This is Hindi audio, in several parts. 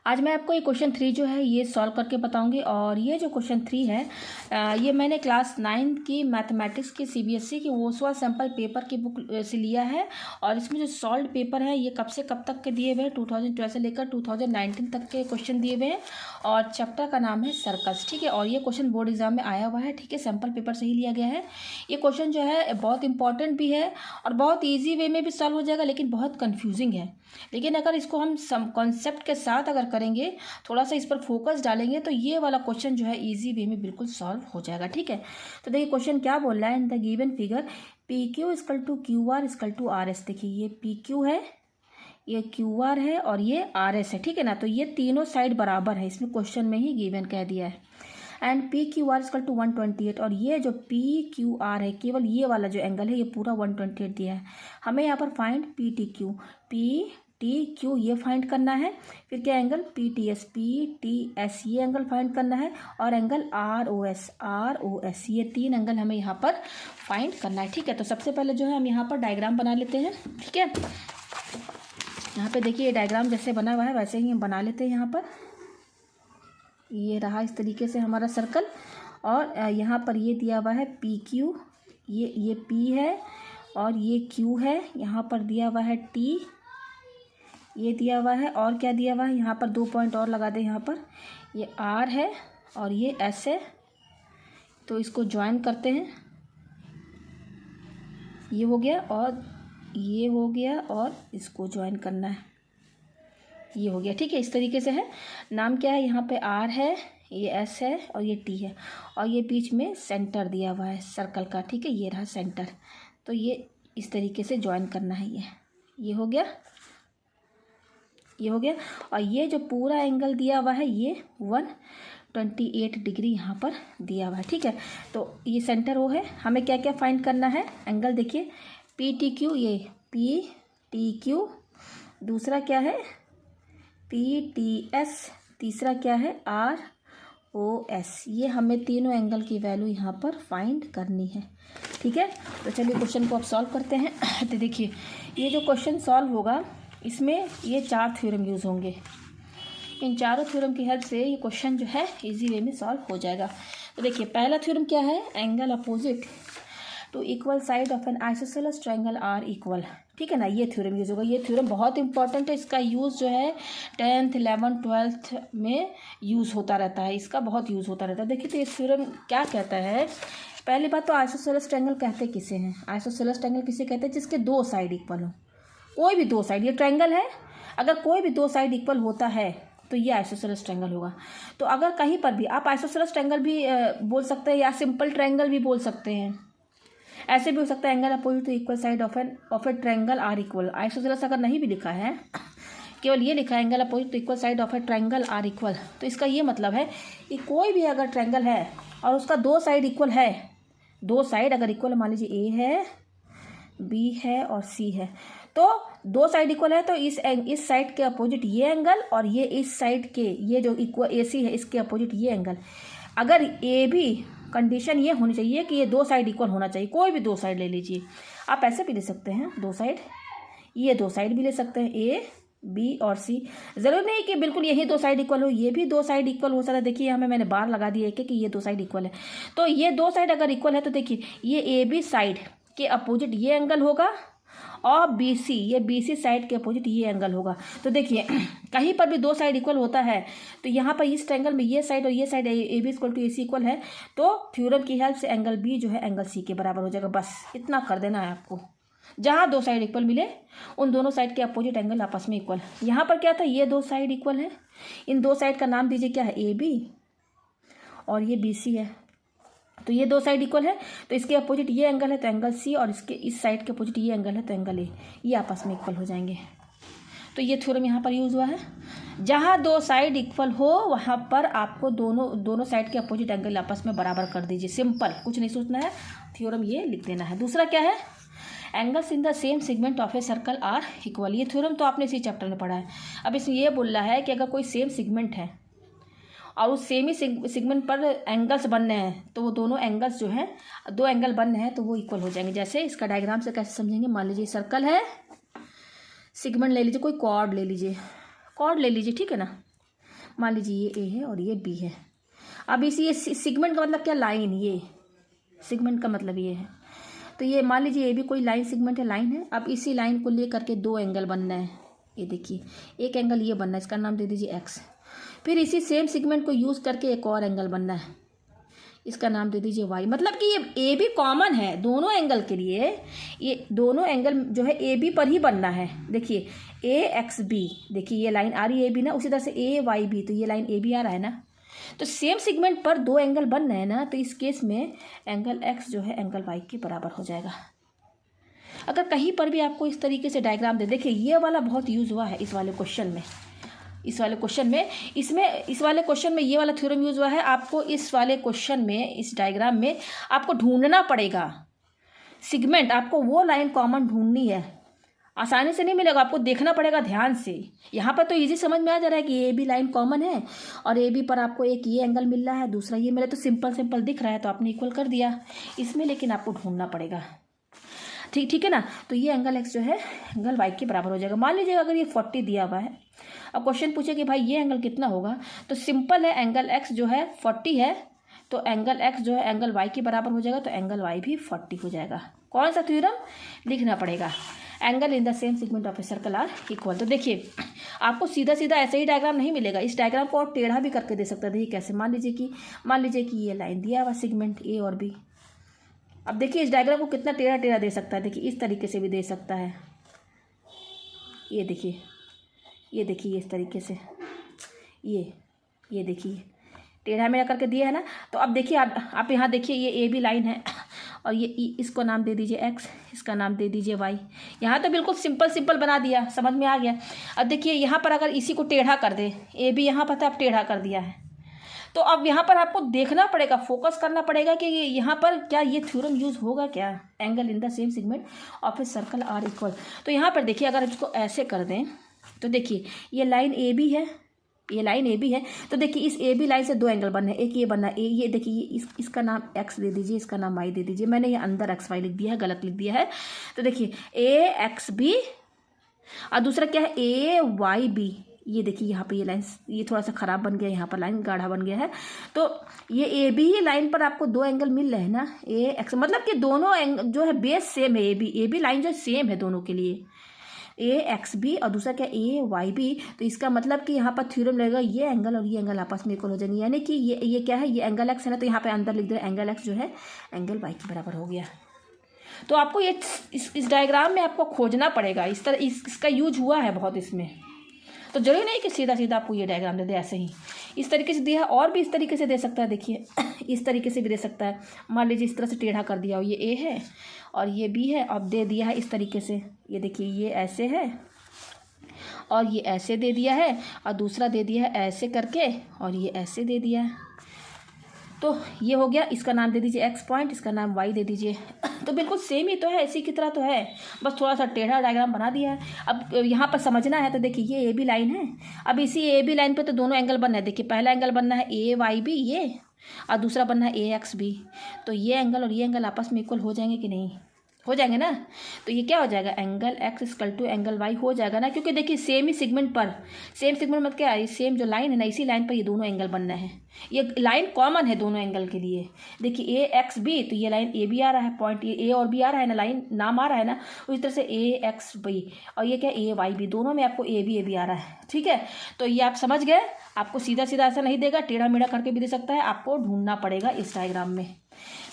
आज मैं आपको ये क्वेश्चन 3 जो है ये सॉल्व करके बताऊंगी। और ये जो क्वेश्चन 3 है ये मैंने क्लास 9 की मैथमेटिक्स की सीबीएसई की ओसवा सैम्पल पेपर की बुक से लिया है। और इसमें जो सॉल्व पेपर है ये कब से कब तक के दिए हुए हैं, 2012 से लेकर 2019 तक के क्वेश्चन दिए हुए हैं। और चैप्टर का नाम है सर्कल्स, ठीक है। और ये क्वेश्चन बोर्ड एग्जाम में आया हुआ है, ठीक है। सैम्पल पेपर से ही लिया गया है। ये क्वेश्चन जो है बहुत इंपॉर्टेंट भी है और बहुत ईजी वे में भी सॉल्व हो जाएगा, लेकिन बहुत कन्फ्यूजिंग है। लेकिन अगर इसको हम सम कॉन्सेप्ट के साथ अगर करेंगे, थोड़ा सा इस पर फोकस डालेंगे, तो ये वाला क्वेश्चन जो है इजी वे में बिल्कुल सॉल्व हो जाएगा, ठीक है। तो देखिए क्वेश्चन क्या बोल रहा है, in the given figure P Q equal to Q R equal to R S. देखिए ये पी क्यू है, ये क्यू आर है और ये आर एस है, ठीक है ना। तो ये तीनों साइड बराबर है, इसमें क्वेश्चन में ही गिवन कह दिया है। And P Q R equal to 128। और ये जो पी क्यू आर है, केवल ये वाला जो एंगल है ये पूरा 128 दिया है। हमें यहाँ पर find P T Q, P T Q ये फाइंड करना है। फिर क्या एंगल पी टी एस ये एंगल फाइंड करना है। और एंगल आर ओ एस ये तीन एंगल हमें यहाँ पर फाइंड करना है, ठीक है। तो सबसे पहले जो है हम यहाँ पर डायग्राम बना लेते हैं, ठीक है। यहाँ पे देखिए ये डायग्राम जैसे बना हुआ है वैसे ही हम बना लेते हैं। यहाँ पर ये रहा इस तरीके से हमारा सर्कल। और यहाँ पर ये दिया हुआ है पी क्यू, ये पी है और ये क्यू है। यहाँ पर दिया हुआ है टी, ये दिया हुआ है। और क्या दिया हुआ है, यहाँ पर 2 पॉइंट और लगा दें। यहाँ पर ये आर है और ये एस है, तो इसको ज्वाइन करते हैं। ये हो गया और ये हो गया और इसको ज्वाइन करना है, ये हो गया, ठीक है। इस तरीके से है। नाम क्या है, यहाँ पे आर है, ये एस है और ये टी है। और ये बीच में सेंटर दिया हुआ है सर्कल का, ठीक है। ये रहा सेंटर। तो ये इस तरीके से ज्वाइन करना है। ये हो गया, ये हो गया। और ये जो पूरा एंगल दिया हुआ है ये 128 डिग्री यहाँ पर दिया हुआ है, ठीक है। तो ये सेंटर वो है। हमें क्या क्या फाइंड करना है, एंगल देखिए पी टी क्यू, ये पी टी क्यू। दूसरा क्या है पी टी एस। तीसरा क्या है आर ओ एस। ये हमें तीनों एंगल की वैल्यू यहाँ पर फाइंड करनी है, ठीक है। तो चलिए क्वेश्चन को अब सॉल्व करते हैं। तो देखिए ये जो क्वेश्चन सॉल्व होगा इसमें ये 4 थ्योरम यूज़ होंगे। इन चारों थ्योरम की हेल्प से ये क्वेश्चन जो है इजी वे में सॉल्व हो जाएगा। तो देखिए पहला थ्योरम क्या है, angle opposite to equal side of an isosceles triangle are equal, ठीक है ना। ये थ्योरम यूज़ होगा। ये थ्योरम बहुत इंपॉर्टेंट है। इसका यूज़ जो है 10th 11th 12th में यूज़ होता रहता है, इसका बहुत यूज़ होता रहता है। देखिए तो ये थ्योरम क्या कहता है, पहली बात तो आइसोसेलेस ट्रायंगल कहते किसे हैं, आइसोसेलेस ट्रायंगल किसे कहते हैं, जिसके 2 साइड इक्वल हो। कोई भी 2 साइड, ये ट्रायंगल है, अगर कोई भी 2 साइड इक्वल होता है तो ये आइसोसेलेस ट्रायंगल होगा। तो अगर कहीं पर भी आप आइसोसेलेस ट्रायंगल भी बोल सकते हैं या सिंपल ट्रायंगल भी बोल सकते हैं, ऐसे भी हो सकता है angle opposite to equal side of a triangle are equal. Isosceles अगर नहीं भी लिखा है, केवल ये लिखा है angle opposite to equal side of a triangle are equal, तो इसका ये मतलब है कि कोई भी अगर ट्रायंगल है और उसका 2 साइड इक्वल है, 2 साइड अगर इक्वल, मान लीजिए ए है, बी है और सी है, तो 2 साइड इक्वल है तो इस साइड के अपोजिट ये एंगल और ये इस साइड के ये जो इक्वल ए सी है इसके अपोजिट ये एंगल। अगर ए भी कंडीशन ये होनी चाहिए कि ये 2 साइड इक्वल होना चाहिए। कोई भी 2 साइड ले लीजिए, आप ऐसे भी ले सकते हैं 2 साइड, ये 2 साइड भी ले सकते हैं, ए बी और सी। ज़रूर नहीं कि बिल्कुल यही 2 साइड इक्वल हो, ये भी 2 साइड इक्वल हो सकता है। देखिए हमें मैंने बार लगा दिया है कि ये 2 साइड इक्वल है। तो ये 2 साइड अगर इक्वल है तो देखिए ये ए बी साइड के अपोजिट ये एंगल होगा और बी सी, ये बी सी साइड के अपोजिट ये एंगल होगा। तो देखिए कहीं पर भी 2 साइड इक्वल होता है तो यहाँ पर इस ट्रायंगल में ये साइड और ये side A B equal to A C equal है, तो थ्योरम की हेल्प से एंगल बी जो है एंगल सी के बराबर हो जाएगा। बस इतना कर देना है आपको। जहाँ 2 साइड इक्वल मिले उन दोनों साइड के अपोजिट एंगल आपस में इक्वल। यहाँ पर क्या था, ये 2 साइड इक्वल है, इन 2 साइड का नाम दीजिए क्या है, ए बी और ये बी सी है। तो ये 2 साइड इक्वल है तो इसके अपोजिट ये एंगल है तो एंगल सी, और इसके इस साइड के अपोजिट ये एंगल है तो एंगल ए, ये आपस में इक्वल हो जाएंगे। तो ये थ्योरम यहाँ पर यूज़ हुआ है। जहाँ 2 साइड इक्वल हो वहाँ पर आपको दोनों साइड के अपोजिट एंगल आपस में बराबर कर दीजिए। सिंपल, कुछ नहीं सोचना है, थ्योरम ये लिख देना है। दूसरा क्या है, angles in the same segment of a circle are equal. ये थ्योरम तो आपने इसी चैप्टर में पढ़ा है। अब इसमें ये बोल रहा है कि अगर कोई सेम सेगमेंट है और उस सेम ही सेगमेंट पर एंगल्स बनने हैं तो वो दोनों एंगल्स जो हैं, 2 एंगल बनने हैं तो वो इक्वल हो जाएंगे। जैसे इसका डायग्राम से कैसे समझेंगे, मान लीजिए सर्कल है, सेगमेंट ले लीजिए, कोई कॉर्ड ले लीजिए, ठीक है ना। मान लीजिए ये ए है और ये बी है। अब इसी ये सिगमेंट का मतलब क्या, लाइन, ये सिगमेंट का मतलब ये है। तो ये मान लीजिए ये भी कोई लाइन सेगमेंट है, लाइन है। अब इसी लाइन को ले करके दो एंगल बनना है। ये देखिए एक एंगल ये बनना है, इसका नाम दे दीजिए एक्स। फिर इसी सेम सेगमेंट को यूज़ करके एक और एंगल बनना है, इसका नाम दे दीजिए वाई। मतलब कि ये ए भी कॉमन है दोनों एंगल के लिए, ये दोनों एंगल जो है ए बी पर ही बनना है। देखिए ए एक्स बी, देखिए ये लाइन आ रही है ए बी ना, उसी तरह से ए वाई बी, तो ये लाइन ए बी आ रहा है ना। तो सेम सेगमेंट पर दो एंगल बन रहे हैं ना, तो इस केस में एंगल एक्स जो है एंगल वाई के बराबर हो जाएगा। अगर कहीं पर भी आपको इस तरीके से डायग्राम दे, देखिए ये वाला बहुत यूज़ हुआ है इस वाले क्वेश्चन में, इस वाले क्वेश्चन में, इस वाले क्वेश्चन में ये वाला थ्योरम यूज़ हुआ है। आपको इस वाले क्वेश्चन में, इस डायग्राम में आपको ढूंढना पड़ेगा सेगमेंट, आपको वो लाइन कॉमन ढूंढनी है, आसानी से नहीं मिलेगा, आपको देखना पड़ेगा ध्यान से। यहाँ पर तो इजी समझ में आ जा रहा है कि ए बी लाइन कॉमन है और ए बी पर आपको एक ये एंगल मिल रहा है, दूसरा ये मिला, तो सिंपल दिख रहा है, तो आपने इक्वल कर दिया। इसमें लेकिन आपको ढूंढना पड़ेगा, ठीक है ना। तो ये एंगल एक्स जो है एंगल वाई के बराबर हो जाएगा। मान लीजिएगा अगर ये 40 दिया हुआ है, अब क्वेश्चन पूछे कि भाई ये एंगल कितना होगा, तो सिंपल है, एंगल एक्स जो है 40 है, तो एंगल एक्स जो है एंगल वाई के बराबर हो जाएगा, तो एंगल वाई भी 40 हो जाएगा। कौन सा थ्योरम लिखना पड़ेगा, angle in the same segment of a circle are equal. तो देखिए आपको सीधा सीधा ऐसे ही डायग्राम नहीं मिलेगा, इस डायग्राम को और टेढ़ा भी करके दे सकता है। देखिए कैसे, मान लीजिए कि ये लाइन दिया हुआ सेगमेंट ए और बी। अब देखिए इस डायग्राम को कितना टेढ़ा दे सकता है, देखिए इस तरीके से भी दे सकता है, ये देखिए इस तरीके से, ये देखिए टेढ़ा मेढ़ा करके दिया है ना। तो अब देखिए आप यहाँ देखिए ये ए बी लाइन है और ये इसको नाम दे दीजिए एक्स, इसका नाम दे दीजिए वाई। यहाँ तो बिल्कुल सिंपल बना दिया, समझ में आ गया। अब देखिए यहाँ पर अगर इसी को टेढ़ा कर दे, ए बी यहाँ पर आप टेढ़ा कर दिया है, तो अब यहाँ पर आपको देखना पड़ेगा, फोकस करना पड़ेगा कि यहाँ पर क्या ये थ्योरम यूज़ होगा क्या, angle in the same segment of a circle are equal. तो यहाँ पर देखिए अगर इसको ऐसे कर दें, तो देखिए ये लाइन ए बी है, ये लाइन ए बी है, तो देखिए इस ए बी लाइन से दो एंगल बनना है, एक ये बनना है, ये देखिए इसका नाम एक्स दे दीजिए, इसका नाम वाई दे दीजिए। मैंने ये अंदर एक्स वाई लिख दिया है, गलत लिख दिया है। तो देखिए ए एक्स बी और दूसरा क्या है ए वाई बी। ये देखिए यहाँ पे ये लाइन, ये थोड़ा सा ख़राब बन गया, यहाँ पर लाइन गाढ़ा बन गया है। तो ये ए बी ही लाइन पर आपको दो एंगल मिल रहे हैं ना, ए एक्स, मतलब कि दोनों एंगल जो है बेस सेम है, ए बी लाइन जो सेम है दोनों के लिए, ए एक्स बी और दूसरा क्या ए वाई बी। तो इसका मतलब कि यहाँ पर थ्योरम लगेगा ये एंगल और ये एंगल आपस में इक्वल हो जाएंगे, यानी कि ये क्या है, ये एंगल एक्स है ना, तो यहाँ पे अंदर लिख दे एंगल एक्स जो है एंगल वाई के बराबर हो गया। तो आपको ये इस डायग्राम में आपको खोजना पड़ेगा, इस तरह इसका यूज हुआ है बहुत इसमें। तो जरूरी नहीं कि सीधा आपको ये डायग्राम दे दे, ऐसे ही इस तरीके से दिया, और भी इस तरीके से दे सकता है। देखिए इस तरीके से भी दे सकता है, मान लीजिए इस तरह से टेढ़ा कर दिया हो, ये ए है और ये बी है, और दे दिया है इस तरीके से, ये देखिए ये ऐसे है और ये ऐसे दे दिया है, और दूसरा दे दिया है ऐसे करके और ये ऐसे दे दिया है। तो ये हो गया, इसका नाम दे दीजिए एक्स पॉइंट, इसका नाम वाई दे दीजिए। तो बिल्कुल सेम ही तो है, इसी की तरह तो है, बस थोड़ा सा टेढ़ा डायग्राम बना दिया है। अब यहाँ पर समझना है, तो देखिए ये ए बी लाइन है, अब इसी ए बी लाइन पे तो दोनों एंगल बनना है। देखिए पहला एंगल बनना है ए वाई बी ये, और दूसरा बनना है ए एक्स बी। तो ये एंगल और ये एंगल आपस में इक्वल हो जाएंगे कि नहीं, हो जाएंगे ना। तो ये क्या हो जाएगा, angle X equal to angle Y हो जाएगा ना, क्योंकि देखिए सेम ही सेगमेंट पर, सेम सेगमेंट मतलब क्या है, सेम जो लाइन है ना, इसी लाइन पर ये दोनों एंगल बनना है, ये लाइन कॉमन है दोनों एंगल के लिए। देखिए ए एक्स बी, तो ये लाइन ए बी आ रहा है, पॉइंट ये ए और बी आ रहा है ना, लाइन नाम आ रहा है ना, उसी तरह से ए एक्स बी, और ये क्या ए वाई बी, दोनों में आपको ए बी आ रहा है। ठीक है, तो ये आप समझ गए, आपको सीधा ऐसा नहीं देगा, टेढ़ा मेढ़ा करके भी दे सकता है, आपको ढूंढना पड़ेगा इस डायग्राम में।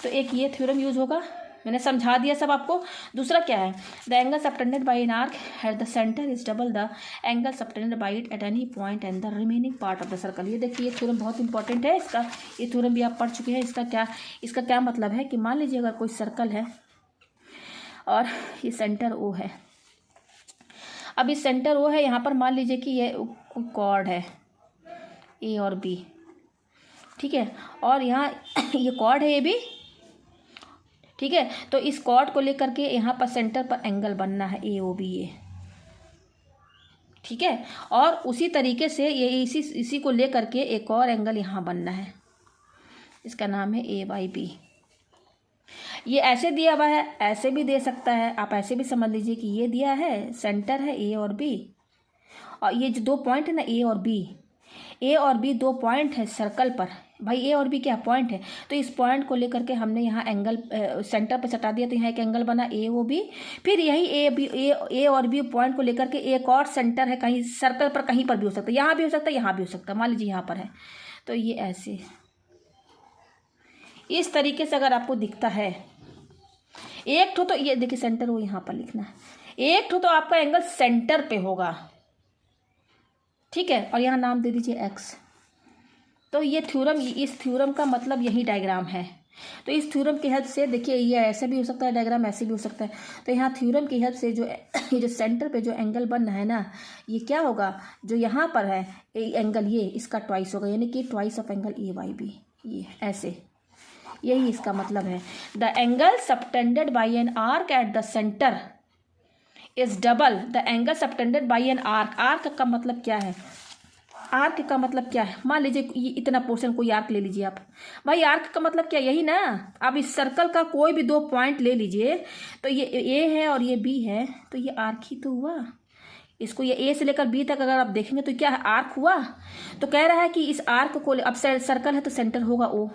तो एक ये थ्योरम यूज होगा, मैंने समझा दिया सब आपको। दूसरा क्या है, the angle subtended by an arc at the centre is double the angle subtended by it at any point and the remaining part of the circle. ये देखिए ये थ्योरम बहुत इंपॉर्टेंट है, इसका ये थ्योरम भी आप पढ़ चुके हैं। इसका क्या मतलब है कि मान लीजिए अगर कोई सर्कल है और ये सेंटर ओ है, अब इस सेंटर ओ है, यहाँ पर मान लीजिए कि ये कॉर्ड है ए और बी, ठीक है, और यहाँ ये कॉर्ड है ए बी, ठीक है। तो इस कॉर्ड को लेकर के यहाँ पर सेंटर पर एंगल बनना है ए ओ बी ए, ठीक है, और उसी तरीके से ये इसी को लेकर के एक और एंगल यहाँ बनना है, इसका नाम है ए वाई बी। ये ऐसे दिया हुआ है, ऐसे भी दे सकता है, आप ऐसे भी समझ लीजिए कि ये दिया है, सेंटर है ए और बी, और ये जो दो पॉइंट है ना ए और बी, ए और बी दो पॉइंट है सर्कल पर, भाई ए और बी क्या पॉइंट है, तो इस पॉइंट को लेकर के हमने यहाँ एंगल सेंटर पे सटा दिया, तो यहाँ एक एंगल बना ए ओ बी। फिर यही ए और बी पॉइंट को लेकर के एक और सेंटर है कहीं सर्कल पर, कहीं पर भी हो सकता है, यहाँ भी हो सकता है, यहाँ भी हो सकता है, मान लीजिए यहाँ पर है, तो ये ऐसे इस तरीके से अगर आपको दिखता है एक ठो, तो ये देखिए सेंटर वो यहाँ पर लिखना है, एक ठो तो आपका एंगल सेंटर पे होगा, ठीक है, और यहाँ नाम दे दीजिए एक्स। तो ये थ्योरम, इस थ्योरम का मतलब यही डायग्राम है। तो इस थ्योरम की हेल्प से देखिए ये ऐसे भी हो सकता है डायग्राम, ऐसे भी हो सकता है। तो यहाँ थ्योरम की हेल्प से जो ये जो सेंटर पे जो एंगल बन रहा है ना, ये क्या होगा, जो यहाँ पर है एंगल ये इसका ट्वाइस होगा, यानी कि twice of angle A Y B, ये ऐसे, यही इसका मतलब है। The angle subtended by an arc at the centre is double the angle subtended by an arc. Arc का मतलब क्या है, आर्क का मतलब क्या है, मान लीजिए ये इतना पोर्शन कोई आर्क ले लीजिए आप, भाई आर्क का मतलब क्या, यही ना, अब इस सर्कल का कोई भी दो पॉइंट ले लीजिए, तो ये ए है और ये बी है, तो ये आर्क ही तो हुआ। इसको ये ए से लेकर बी तक अगर आप देखेंगे तो क्या है, आर्क हुआ। तो कह रहा है कि इस आर्क को, अब सर्कल है तो सेंटर होगा ओ,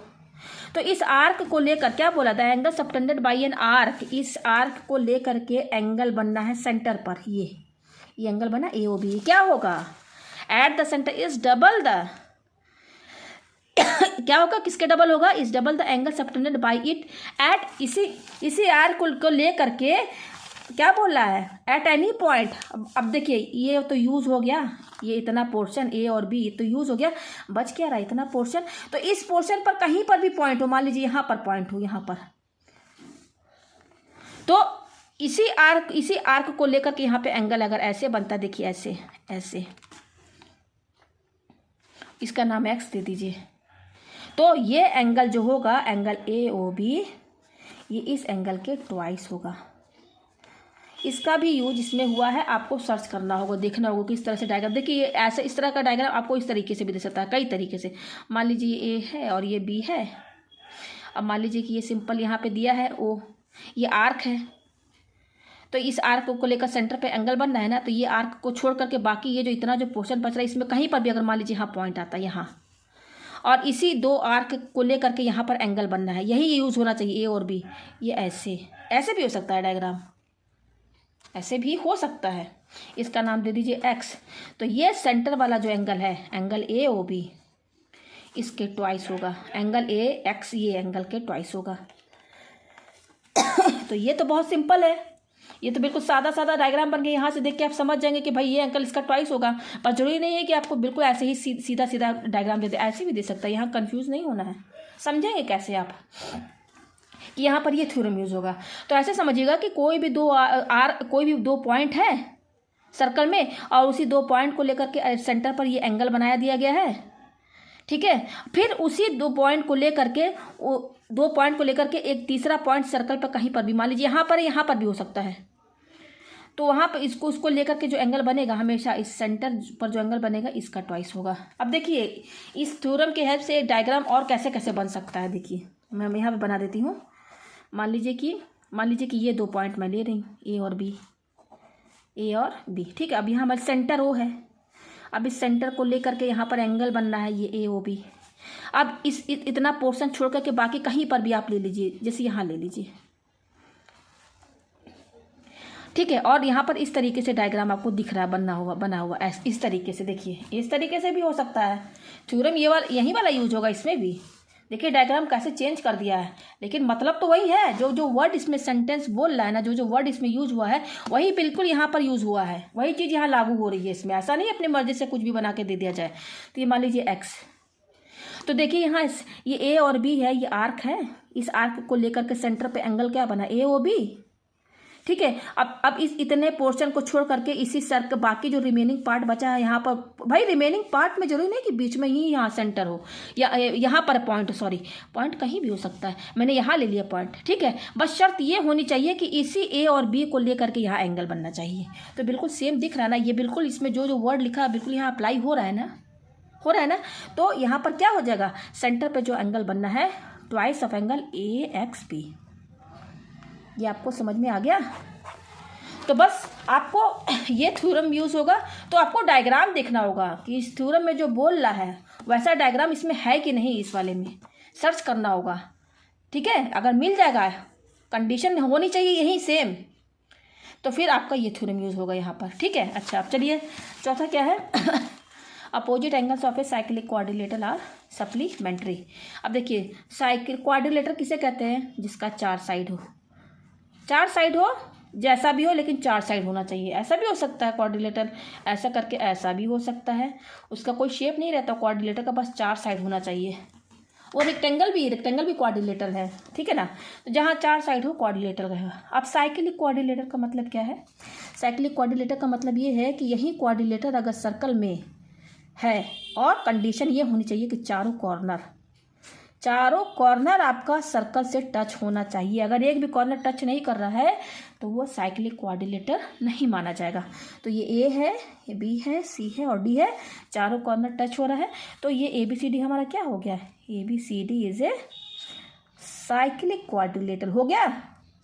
तो इस आर्क को लेकर क्या बोला, the angle subtended by an arc, इस आर्क को लेकर के एंगल बनना है सेंटर पर, ये एंगल बना ए ओ बी, क्या होगा, eight the centre is double the क्या होगा, किसके डबल होगा, is double the angle subtended by it at, इसी आर्क को लेकर के क्या बोल रहा है, एट एनी पॉइंट। अब देखिए ये तो यूज हो गया, ये इतना पोर्शन ए और बी तो यूज हो गया, बच क्या रहा इतना पोर्शन, तो इस पोर्शन पर कहीं पर भी पॉइंट हो, मान लीजिए यहाँ पर पॉइंट हो, यहाँ पर, तो इसी आर्क को लेकर के यहाँ पे एंगल अगर ऐसे बनता, देखिए ऐसे ऐसे, इसका नाम एक्स दे दीजिए, तो ये एंगल जो होगा एंगल ए ओ बी, ये इस एंगल के ट्वाइस होगा। इसका भी यूज इसमें हुआ है, आपको सर्च करना होगा, देखना होगा किस तरह से डायग्राम, देखिए ये ऐसे इस तरह का डायग्राम आपको इस तरीके से भी दे सकता है, कई तरीके से। मान लीजिए ये ए है और ये बी है, अब मान लीजिए कि ये सिंपल यहाँ पे दिया है ओ, ये आर्क है, तो इस आर्क को लेकर सेंटर पे एंगल बन रहा है ना, तो ये आर्क को छोड़ करके बाकी ये जो इतना जो पोर्शन बच रहा है इसमें कहीं पर भी अगर मान लीजिए यहाँ पॉइंट आता है यहाँ, और इसी दो आर्क को लेकर के यहाँ पर एंगल बनना है, यही यूज होना चाहिए ए और बी। ये ऐसे भी हो सकता है डायग्राम, ऐसे भी हो सकता है, इसका नाम दे दीजिए एक्स। तो ये सेंटर वाला जो एंगल है एंगल ए ओ बी, इसके ट्वाइस होगा, एंगल ए एक्स ये एंगल के ट्वाइस होगा। तो ये तो बहुत सिंपल है, ये तो बिल्कुल सादा सादा डायग्राम बन गया, यहाँ से देख के आप समझ जाएंगे कि भाई ये एंगल इसका ट्वाइस होगा। पर जरूरी नहीं है कि आपको बिल्कुल ऐसे ही सीधा सीधा डायग्राम दे दे, ऐसे भी दे सकता है, यहाँ कंफ्यूज नहीं होना है। समझेंगे कैसे आप कि यहाँ पर ये थ्योरम यूज होगा। तो ऐसे समझिएगा कि कोई भी दो पॉइंट है सर्कल में, और उसी दो पॉइंट को लेकर के सेंटर पर ये एंगल बनाया दिया गया है, ठीक है। फिर उसी दो पॉइंट को लेकर के एक तीसरा पॉइंट सर्कल पर कहीं पर भी, मान लीजिए यहाँ पर भी हो सकता है, तो वहाँ पर उसको लेकर के जो एंगल बनेगा हमेशा इस सेंटर पर जो एंगल बनेगा इसका ट्वाइस होगा। अब देखिए इस थ्योरम के हेल्प से एक डायग्राम और कैसे कैसे बन सकता है, देखिए मैं यहाँ पे बना देती हूँ। मान लीजिए कि ये दो पॉइंट मैं ले रही हूँ ए और बी, ठीक है। अब यहाँ हमारे सेंटर ओ है, अब इस सेंटर को लेकर के यहाँ पर एंगल बनना है ये ए ओ बी। अब इतना पोर्शन छोड़ करके बाकी कहीं पर भी आप ले लीजिए, जैसे यहाँ ले लीजिए, ठीक है। और यहाँ पर इस तरीके से डायग्राम आपको दिख रहा है बना हुआ इस तरीके से, देखिए इस तरीके से भी हो सकता है। थ्योरम यही वाला यूज होगा इसमें भी, देखिए डायग्राम कैसे चेंज कर दिया है, लेकिन मतलब तो वही है, जो वर्ड इसमें सेंटेंस बोल रहा है ना, जो वर्ड इसमें यूज हुआ है वही बिल्कुल यहाँ पर यूज हुआ है, वही चीज़ यहाँ लागू हो रही है इसमें। ऐसा नहीं अपनी मर्जी से कुछ भी बना के दे दिया जाए। तो ये मान लीजिए एक्स, तो देखिए यहाँ ये ए और बी है, ये आर्क है, इस आर्क को लेकर के सेंटर पे एंगल क्या बना, ए ओ बी, ठीक है। अब इस इतने पोर्शन को छोड़ करके इसी सर्कल बाकी जो रिमेनिंग पार्ट बचा है यहाँ पर, भाई रिमेनिंग पार्ट में जरूरी नहीं कि बीच में ही यहाँ सेंटर हो या यहाँ पर पॉइंट कहीं भी हो सकता है, मैंने यहाँ ले लिया पॉइंट, ठीक है। बस शर्त ये होनी चाहिए कि इसी ए और बी को लेकर के यहाँ एंगल बनना चाहिए। तो बिल्कुल सेम दिख रहा है ना, ये बिल्कुल इसमें जो वर्ड लिखा है बिल्कुल यहाँ अप्लाई हो रहा है ना। तो यहाँ पर क्या हो जाएगा, सेंटर पर जो एंगल बनना है twice of angle A X B. ये आपको समझ में आ गया। तो बस आपको ये थ्योरम यूज़ होगा, तो आपको डायग्राम देखना होगा कि इस थ्योरम में जो बोल रहा है वैसा डायग्राम इसमें है कि नहीं, इस वाले में सर्च करना होगा। ठीक है, अगर मिल जाएगा, कंडीशन होनी चाहिए यही सेम, तो फिर आपका ये थ्योरम यूज़ होगा यहाँ पर। ठीक है, अच्छा अब चलिए चौथा क्या है opposite angles of a cyclic quadrilateral are supplementary. अब देखिए साइकिल क्वाड्रिलेटर किसे कहते हैं, जिसका 4 साइड हो, 4 साइड हो, जैसा भी हो लेकिन 4 साइड होना चाहिए। ऐसा भी हो सकता है क्वाड्रिलेटर, ऐसा करके ऐसा भी हो सकता है, उसका कोई शेप नहीं रहता क्वाड्रिलेटर का, बस 4 साइड होना चाहिए। और रेक्टेंगल भी क्वाड्रिलेटर है, ठीक है ना, तो जहाँ 4 साइड हो क्वाड्रिलेटर का है। अब साइक्लिक क्वाड्रिलेटर का मतलब क्या है, साइक्लिक क्वाड्रिलेटर का मतलब ये है कि यही क्वाड्रिलेटर अगर सर्कल में है और कंडीशन ये होनी चाहिए कि चारों कॉर्नर आपका सर्कल से टच होना चाहिए। अगर एक भी कॉर्नर टच नहीं कर रहा है तो वो साइक्लिक क्वाड्रिलेटर नहीं माना जाएगा। तो ये ए है, ये बी है, सी है और डी है, चारों कॉर्नर टच हो रहा है, तो ये ए बी सी डी हमारा क्या हो गया, A B C D is a cyclic quadrilateral हो गया।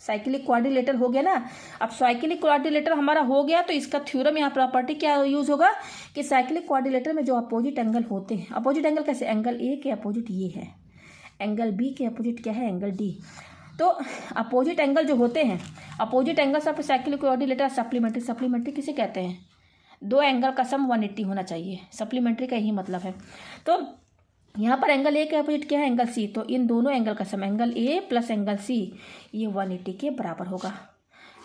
साइक्लिक क्वाड्रिलेटर हो गया ना। अब साइक्लिक क्वाड्रिलेटर हमारा हो गया, तो इसका थ्योरम यहाँ प्रॉपर्टी क्या यूज़ होगा कि साइक्लिक क्वाड्रिलेटर में जो अपोजिट एंगल होते हैं, अपोजिट एंगल कैसे, एंगल ए के अपोजिट ये है, एंगल बी के अपोजिट क्या है, एंगल डी। तो अपोजिट एंगल जो होते हैं, opposite angles of cyclic quadrilateral supplementary, supplementary किसे कहते हैं, 2 एंगल का सम 180 होना चाहिए, सप्लीमेंट्री का यही मतलब है। तो यहाँ पर एंगल ए के अपोजिट क्या है, एंगल सी, तो इन दोनों एंगल का sum angle A plus angle C ये 180 के बराबर होगा।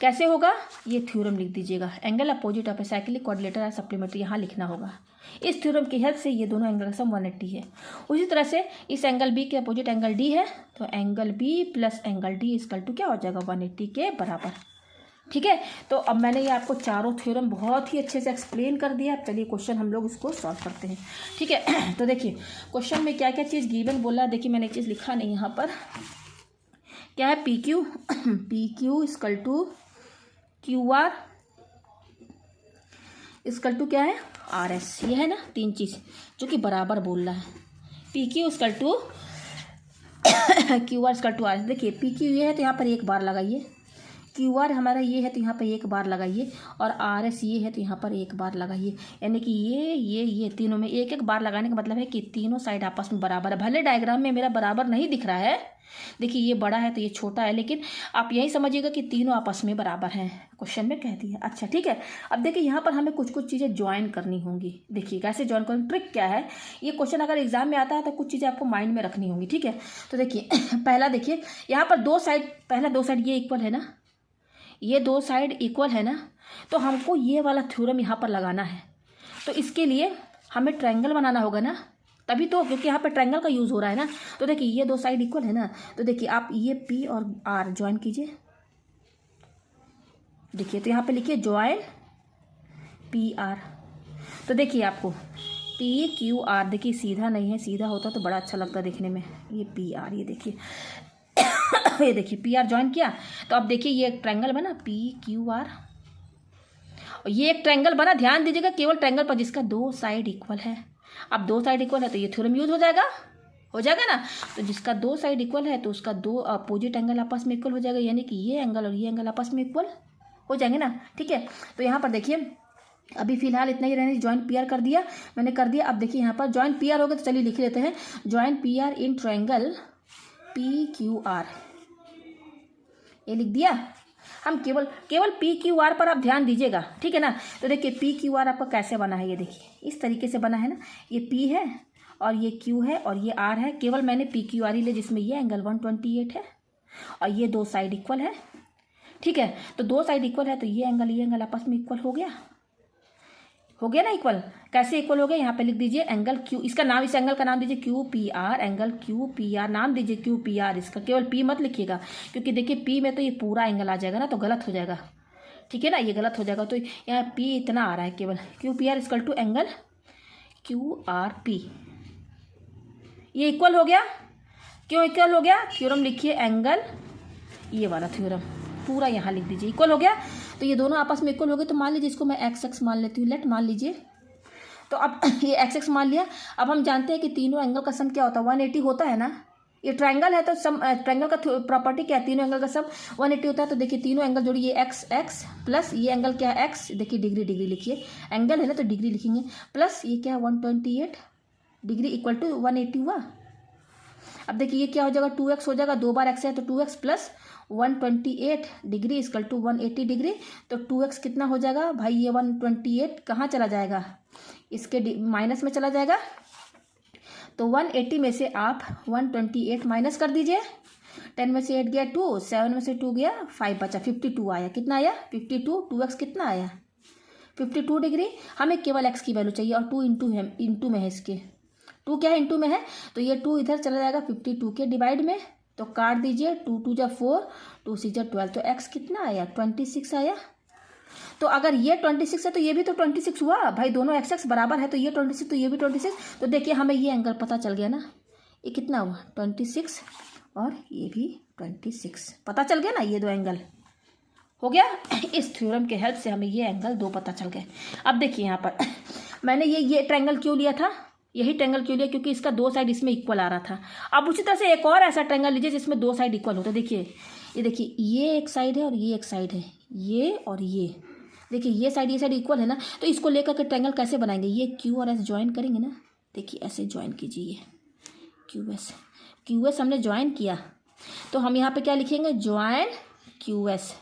कैसे होगा, ये थ्योरम लिख दीजिएगा, angle opposite of a cyclic quadrilateral और सप्लीमेंट्री यहाँ लिखना होगा। इस थ्योरम की हेल्प से ये दोनों एंगल का सम 180 है। उसी तरह से इस एंगल बी के अपोजिट एंगल डी है, तो angle B plus angle D equal to क्या हो जाएगा, 180 के बराबर। ठीक है, तो अब मैंने ये आपको चारों थ्योरम बहुत ही अच्छे से एक्सप्लेन कर दिया। चलिए क्वेश्चन हम लोग इसको सॉल्व करते हैं। ठीक है, तो देखिए क्वेश्चन में क्या क्या चीज़ गिवन बोला है, देखिए मैंने एक चीज़ लिखा नहीं यहाँ पर, क्या है, P Q equal to Q R equal to क्या है, आर एस, ये है ना 3 चीज़ जो कि बराबर बोल रहा है। P Q equal to Q R equal to R S. देखिए पी क्यू ये है तो यहाँ पर एक बार लगाइए, क्यू आर हमारा ये है तो यहाँ पर एक बार लगाइए, और आर एस ये है तो यहाँ पर एक बार लगाइए। यानी कि ये तीनों में एक एक बार लगाने का मतलब है कि तीनों साइड आपस में बराबर है। भले डायग्राम में मेरा बराबर नहीं दिख रहा है, देखिए ये बड़ा है तो ये छोटा है, लेकिन आप यही समझिएगा कि तीनों आपस में बराबर हैं, क्वेश्चन में कह दिया। अच्छा ठीक है, अब देखिए यहाँ पर हमें कुछ चीज़ें ज्वाइन करनी होंगी। देखिए कैसे ज्वाइन करें, ट्रिक क्या है, ये क्वेश्चन अगर एग्जाम में आता है तो कुछ चीज़ें आपको माइंड में रखनी होंगी। ठीक है, तो देखिए पहला देखिए यहाँ पर 2 साइड, पहला 2 साइड ये इक्वल है ना, ये 2 साइड इक्वल है ना, तो हमको ये वाला थ्योरम यहाँ पर लगाना है। तो इसके लिए हमें ट्रायंगल बनाना होगा ना, तभी तो, क्योंकि यहाँ पर ट्रायंगल का यूज़ हो रहा है ना। तो देखिए ये 2 साइड इक्वल है ना, तो देखिए आप ये पी और आर ज्वाइन कीजिए। देखिए तो यहाँ पे लिखिए ज्वाइन पी आर। तो देखिए आपको पी क्यू आर, देखिए सीधा नहीं है, सीधा होता तो बड़ा अच्छा लगता देखने में। ये पी आर, ये देखिए ये देखिए पी आर ज्वाइन किया, तो अब देखिए ये एक ट्रायंगल बना पी क्यू आर, और ये एक ट्रायंगल बना। ध्यान दीजिएगा केवल ट्रायंगल पर जिसका 2 साइड इक्वल है। अब 2 साइड इक्वल है तो ये थ्योरम यूज हो जाएगा ना। तो जिसका 2 साइड इक्वल है तो उसका 2 अपोजिट एंगल आपस में इक्वल हो जाएगा, यानी कि ये एंगल और ये एंगल आपस में इक्वल हो जाएंगे ना। ठीक है, तो यहाँ पर देखिए अभी फिलहाल इतना ही रहने, ज्वाइंट पी आर कर दिया मैंने, कर दिया। अब देखिए यहाँ पर ज्वाइंट पी आर हो गया, तो चलिए लिख लेते हैं joint P R in triangle P Q R, ये लिख दिया हम। केवल पी क्यू आर पर आप ध्यान दीजिएगा, ठीक है ना। तो देखिए पी क्यू आर आपका कैसे बना है, ये देखिए इस तरीके से बना है ना। ये पी है और ये क्यू है और ये आर है। केवल मैंने पी क्यू आर ही ले, जिसमें ये एंगल 128 है और ये 2 साइड इक्वल है। ठीक है, तो 2 साइड इक्वल है तो ये एंगल आपस में इक्वल हो गया ना इक्वल। कैसे इक्वल हो गया, यहाँ पे लिख दीजिए एंगल क्यू, इसका नाम, इस एंगल का नाम दीजिए Q P are, angle Q P are नाम दीजिए क्यू पी आर। इसका केवल पी मत लिखिएगा, क्योंकि देखिए पी में तो ये पूरा एंगल आ जाएगा ना, तो गलत हो जाएगा। ठीक है ना, ये गलत हो जाएगा। तो यहाँ पी इतना आ रहा है केवल, Q P R equal to angle Q R P. ये इक्वल हो गया। क्यों इक्वल हो गया, थ्योरम लिखिए एंगल, ये वाला थ्योरम पूरा यहाँ लिख दीजिए, इक्वल हो गया। तो ये दोनों आपस में इक्वल हो गए। तो मान लीजिए इसको मैं एक्स एक्स मान लेती हूँ, लेट मान लीजिए। तो अब ये एक्स एक्स मान लिया। अब हम जानते हैं कि तीनों एंगल का सम क्या होता है, 180 होता है ना। ये ट्रायंगल है तो सम ट्रायंगल का प्रॉपर्टी क्या है, तीनों एंगल का सम 180 होता है। तो देखिए तीनों एंगल जोड़िए, एक्स एक्स प्लस ये एंगल क्या है एक्स, देखिए डिग्री डिग्री लिखिए, एंगल है ना तो डिग्री लिखेंगे, प्लस ये क्या है 128 डिग्री इक्वल टू 180 हुआ। अब देखिए ये क्या हो जाएगा 2x हो जाएगा, 2 बार x है तो 2x plus 128 degree equal to 180 degree. तो 2x कितना हो जाएगा भाई, ये 128 कहाँ चला जाएगा, इसके माइनस में चला जाएगा। तो 180 में से आप 128 माइनस कर दीजिए, 10 में से 8 गया 2, 7 में से 2 गया 5 बचा, 52 आया। कितना आया 52, 2x कितना आया 52 डिग्री। हमें केवल x की वैल्यू चाहिए और 2 इंटू में है, इसके 2 क्या है इंटू में है, तो ये 2 इधर चला जाएगा 52 के डिवाइड में, तो काट दीजिए, 2 2 जा 4, 2 6 जा 12, तो x कितना आया 26 आया। तो अगर ये 26 है तो ये भी तो 26 हुआ भाई, दोनों एक्स एक्स बराबर है, तो ये 26 तो ये भी 26। तो देखिए हमें ये एंगल पता चल गया ना, ये कितना हुआ 26 और ये भी 26 पता चल गया ना, ये दो एंगल हो गया। इस थ्योरम के हेल्प से हमें ये एंगल दो पता चल गए। अब देखिए यहाँ पर मैंने ये ट्रायंगल क्यों लिया था, यही ट्रायंगल क्यों लिया, क्योंकि इसका दो साइड इसमें इक्वल आ रहा था। अब उसी तरह से एक और ऐसा ट्रायंगल लीजिए जिसमें दो साइड इक्वल हो। तो देखिए ये देखिए ये एक साइड है और ये एक साइड है, ये और ये देखिए ये साइड इक्वल है ना, तो इसको लेकर के ट्रायंगल कैसे बनाएंगे, ये क्यू और एस ज्वाइन करेंगे ना, देखिए ऐसे ज्वाइन कीजिए, क्यू एस हमने ज्वाइन किया, तो हम यहाँ पे क्या लिखेंगे ज्वाइन क्यू एस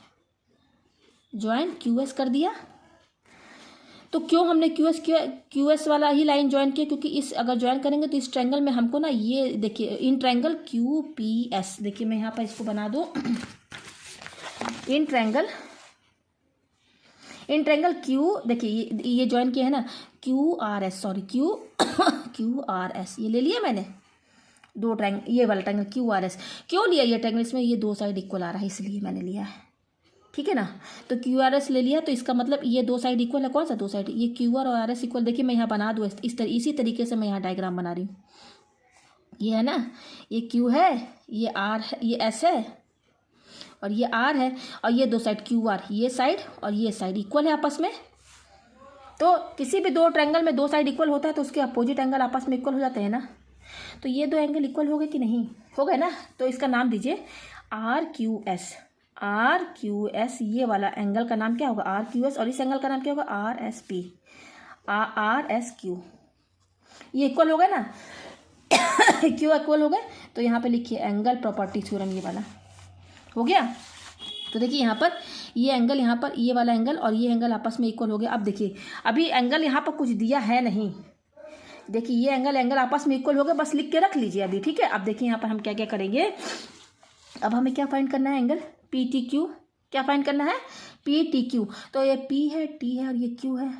कर दिया। तो क्यों हमने क्यू एस वाला ही लाइन ज्वाइन किया, क्योंकि इस अगर ज्वाइन करेंगे तो इस ट्रायंगल में हमको ना ये देखिए in triangle Q P S, देखिए मैं यहाँ पर इसको बना दूँ इन ट्रायंगल क्यू, देखिए ये ज्वाइन किया है ना क्यू आर एस ये ले लिया मैंने दो ट्रायंगल, ये वाला ट्रायंगल क्यू आर एस क्यों लिया, ये ट्रायंगल इसमें ये दो साइड इक्वल आ रहा है इसलिए मैंने लिया है, ठीक है ना। तो क्यू आर एस ले लिया, तो इसका मतलब ये दो साइड इक्वल है, कौन सा दो साइड, ये क्यू आर और आर एस इक्वल। देखिए मैं यहाँ बना दूँ इसी तरीके से मैं यहाँ डायग्राम बना रही हूँ, ये है ना ये क्यू है, ये आर है, ये एस है और ये आर है, और ये दो साइड क्यू आर, ये साइड और ये साइड इक्वल है आपस में। तो किसी भी दो ट्रायंगल में दो साइड इक्वल होता है तो उसके अपोजिट एंगल आपस में इक्वल हो जाते हैं ना। तो ये दो एंगल इक्वल हो गए कि नहीं, हो गए ना। तो इसका नाम दीजिए आर क्यू एस, ये वाला एंगल का नाम क्या होगा आर क्यू एस, और इस एंगल का नाम क्या होगा R S P, R S Q. ये इक्वल हो गए ना क्यू इक्वल हो गए, तो यहाँ पे लिखिए एंगल प्रॉपर्टी थ्योरम, ये वाला हो गया। तो देखिए यहाँ पर ये एंगल, यहाँ पर ये वाला एंगल और ये एंगल आपस में इक्वल हो गया। अब देखिए अभी एंगल यहाँ पर कुछ दिया है नहीं, देखिए ये एंगल आपस में इक्वल हो गए, बस लिख के रख लीजिए अभी, ठीक है। अब देखिए यहाँ पर हम क्या क्या करेंगे, अब हमें क्या फाइंड करना है एंगल पी टी क्यू, क्या फाइंड करना है पी टी क्यू। तो ये पी है, टी है और ये क्यू है,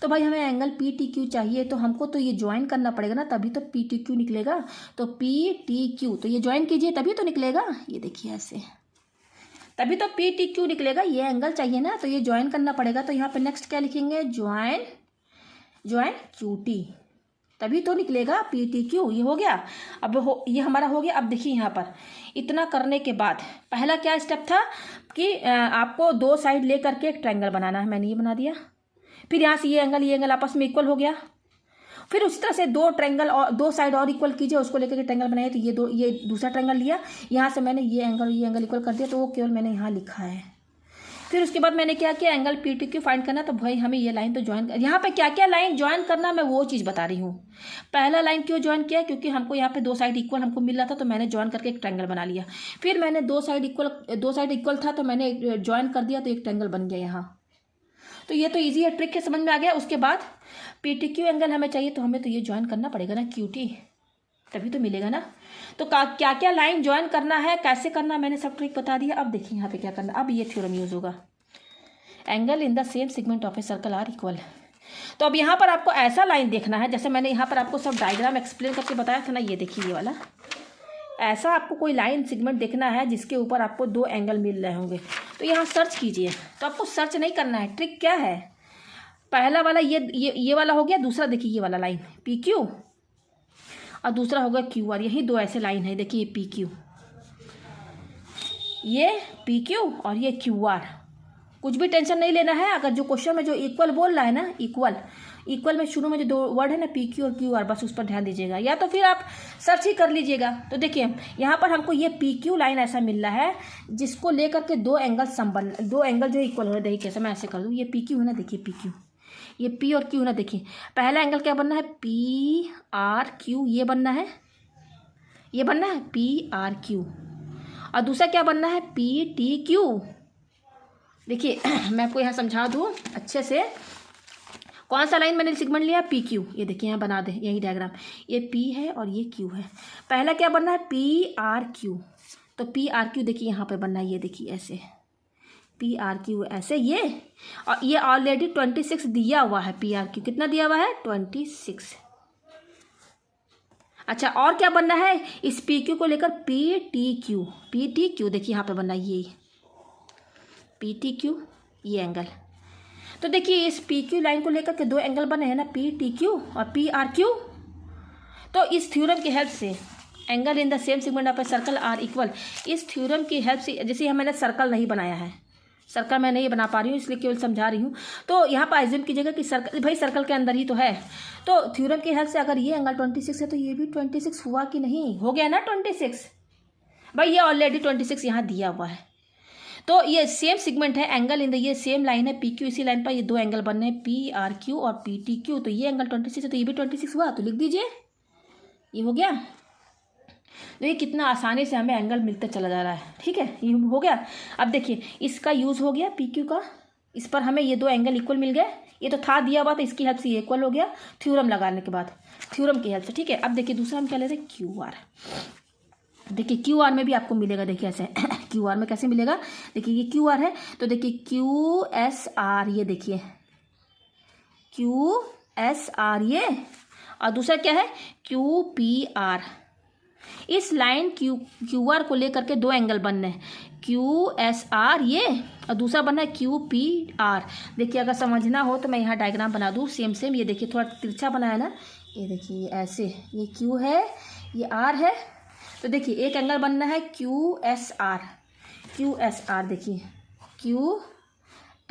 तो भाई हमें एंगल पी टी क्यू चाहिए, तो हमको तो ये ज्वाइन करना पड़ेगा ना, तभी तो पी टी क्यू निकलेगा। तो पी टी क्यू, तो ये ज्वाइन कीजिए तभी तो निकलेगा, ये देखिए ऐसे, तभी तो पी टी क्यू निकलेगा, ये एंगल चाहिए ना, तो ये ज्वाइन करना पड़ेगा। तो यहाँ पे नेक्स्ट क्या लिखेंगे ज्वाइन क्यू टी, तभी तो निकलेगा पी टी क्यू। ये हो गया, अब ये हमारा हो गया। अब देखिए यहाँ पर इतना करने के बाद पहला क्या स्टेप था कि आपको दो साइड ले करके एक ट्रायंगल बनाना है, मैंने ये बना दिया। फिर यहाँ से ये एंगल आपस में इक्वल हो गया, फिर उसी तरह से दो ट्रायंगल और दो साइड और इक्वल कीजिए, उसको लेकर के ट्रायंगल बनाइए। तो ये दूसरा ट्रायंगल लिया, यहाँ से मैंने ये एंगल इक्वल कर दिया, तो वो केवल मैंने यहाँ लिखा है। फिर उसके बाद मैंने क्या किया angle P T Q find करना, तो भाई हमें ये लाइन तो ज्वाइन यहाँ पे क्या क्या लाइन ज्वाइन करना मैं वो चीज़ बता रही हूँ। पहला लाइन क्यों ज्वाइन किया, क्योंकि हमको यहाँ पे दो साइड इक्वल हमको मिल रहा था, तो मैंने ज्वाइन करके एक ट्रायंगल बना लिया। फिर मैंने दो साइड इक्वल था तो मैंने ज्वाइन कर दिया, तो एक ट्रायंगल बन गया यहाँ। तो ये तो ईजी है, ट्रिक है, समझ में आ गया। उसके बाद पी टी क्यू एंगल हमें चाहिए, तो हमें तो ये ज्वाइन करना पड़ेगा ना क्यू टी, तभी तो मिलेगा ना। तो क्या क्या लाइन ज्वाइन करना है, कैसे करना, मैंने सब ट्रिक बता दिया। अब देखिए यहाँ पे क्या करना, अब ये थ्योरम यूज होगा, angle in the same segment of a circle are equal. तो अब यहाँ पर आपको ऐसा लाइन देखना है, जैसे मैंने यहाँ पर आपको सब डायग्राम एक्सप्लेन करके बताया था ना, ये देखिए ये वाला, ऐसा आपको कोई लाइन सेगमेंट देखना है जिसके ऊपर आपको दो एंगल मिल रहे होंगे। तो यहाँ सर्च कीजिए, तो आपको सर्च नहीं करना है, ट्रिक क्या है, पहला वाला ये वाला हो गया, दूसरा देखिए ये वाला लाइन पी क्यू और दूसरा होगा क्यू आर, यही दो ऐसे लाइन है, देखिए पी क्यू, ये पी क्यू और ये क्यू आर। कुछ भी टेंशन नहीं लेना है, अगर जो क्वेश्चन में जो इक्वल बोल रहा है ना, इक्वल में शुरू में जो दो वर्ड है ना पी क्यू और क्यू आर, बस उस पर ध्यान दीजिएगा, या तो फिर आप सर्च ही कर लीजिएगा। तो देखिए यहाँ पर हमको ये पी क्यू लाइन ऐसा मिल रहा है जिसको लेकर के दो एंगल संबंध, दो एंगल जो इक्वल हो रहे हैं। देखिए कैसे मैं ऐसे कर दूँ, ये पी क्यू है ना, देखिए पी क्यू, ये पी और क्यू है ना, देखिए पहला एंगल क्या बनना है, पी आर क्यू, ये बनना है, ये बनना है पी आर क्यू, और दूसरा क्या बनना है, पी टी क्यू। देखिए मैं आपको यहाँ समझा दूँ अच्छे से, कौन सा लाइन मैंने सेगमेंट लिया, पी क्यू, ये देखिए यहाँ बना दे यही डायग्राम, ये पी है और ये क्यू है। पहला क्या बनना है, पी आर क्यू, तो पी आर क्यू देखिए यहाँ पे बनना है, ये देखिए ऐसे पी आर क्यू ऐसे ये, और ये ऑलरेडी 26 दिया हुआ है, पी आर क्यू कितना दिया हुआ है, 26। अच्छा और क्या बनना है, इस पी क्यू को लेकर P T Q, P T Q देखिए यहाँ पे बनना है ये पी टी क्यू, ये एंगल। तो देखिए इस पी क्यू लाइन को लेकर के दो एंगल बने हैं ना, पी टी क्यू और पी आर क्यू। तो इस थ्योरम की हेल्प से angle in the same segment of a circle are equal, इस थ्योरम की हेल्प से, जैसे यहाँ मैंने सर्कल नहीं बनाया है, सर्कल मैं नहीं बना पा रही हूँ इसलिए केवल समझा रही हूँ, तो यहाँ पर एज्यूम कीजिएगा कि सर्कल, भाई सर्कल के अंदर ही तो है, तो थ्योरम की हेल्प से अगर ये एंगल 26 है तो ये भी 26 हुआ कि नहीं, हो गया ना 26, भाई ये ऑलरेडी 26 यहाँ दिया हुआ है। तो ये सेम सेगमेंट है, एंगल इन द, ये सेम लाइन है पी क्यू, इसी लाइन पर ये दो एंगल बनने हैं पी आर क्यू और पी टी क्यू, तो ये एंगल 26 है तो ये भी 26 हुआ, तो लिख दीजिए ये हो गया। तो ये कितना आसानी से हमें एंगल मिलता चला जा रहा है, ठीक है, ये हो गया। अब देखिए इसका यूज़ हो गया पी क्यू का, इस पर हमें ये दो एंगल इक्वल मिल गए, ये तो था दिया हुआ, तो इसकी हेल्प से ये इक्वल हो गया थ्योरम लगाने के बाद, थ्योरम की हेल्प से, ठीक है। अब देखिए दूसरा हम क्या लेते हैं, क्यू आर। देखिए क्यू आर में भी आपको मिलेगा, देखिए ऐसे क्यू आर में कैसे मिलेगा, देखिए ये क्यू आर है तो देखिए क्यू एस आर, ये देखिए क्यू एस आर ये, और दूसरा क्या है क्यू पी आर। इस लाइन क्यू आर को लेकर के दो एंगल बनने हैं, क्यू एस आर ये, और दूसरा बनना है क्यू पी आर। देखिए अगर समझना हो तो मैं यहाँ डायग्राम बना दूँ सेम सेम, ये देखिए थोड़ा तिरछा बनाया ना, ये देखिए ऐसे, ये क्यू है ये आर है, तो देखिए एक एंगल बनना है Q S R, Q S R, देखिए Q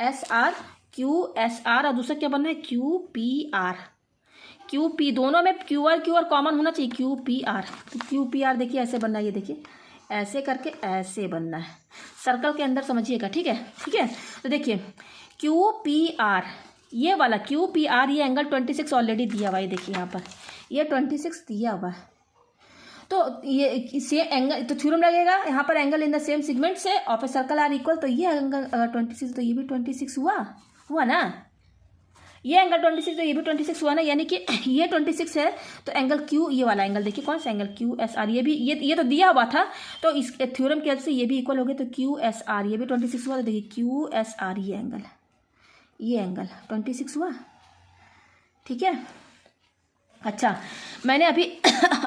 S R, Q S R, और दूसरा क्या बनना है Q P R, Q P, दोनों में क्यू आर कॉमन होना चाहिए, क्यू पी आर, तो क्यू पी आर देखिए ऐसे बनना है, ये देखिए ऐसे करके ऐसे बनना है, सर्कल के अंदर समझिएगा, ठीक है, ठीक है। तो देखिए क्यू पी आर, ये वाला क्यू पी आर, ये एंगल 26 ऑलरेडी दिया हुआ है, देखिए यहाँ पर ये 26 दिया हुआ है, तो ये सेम एंगल, तो थ्योरम लगेगा यहाँ पर, angle in the same segment से of a circle are equal, तो ये एंगल 26 तो ये भी 26 हुआ ना, ये एंगल 26 तो ये भी 26 हुआ ना, यानी कि ये 26 है तो एंगल क्यू, ये वाला एंगल देखिए कौन सा एंगल क्यू एस आर, ये भी ये तो दिया हुआ था, तो इस थ्योरम की हेल्प से ये भी इक्वल हो गए, तो क्यू एस आर ये भी 26 हुआ, तो देखिए क्यू एस आर ये एंगल 26 हुआ, ठीक है। अच्छा मैंने अभी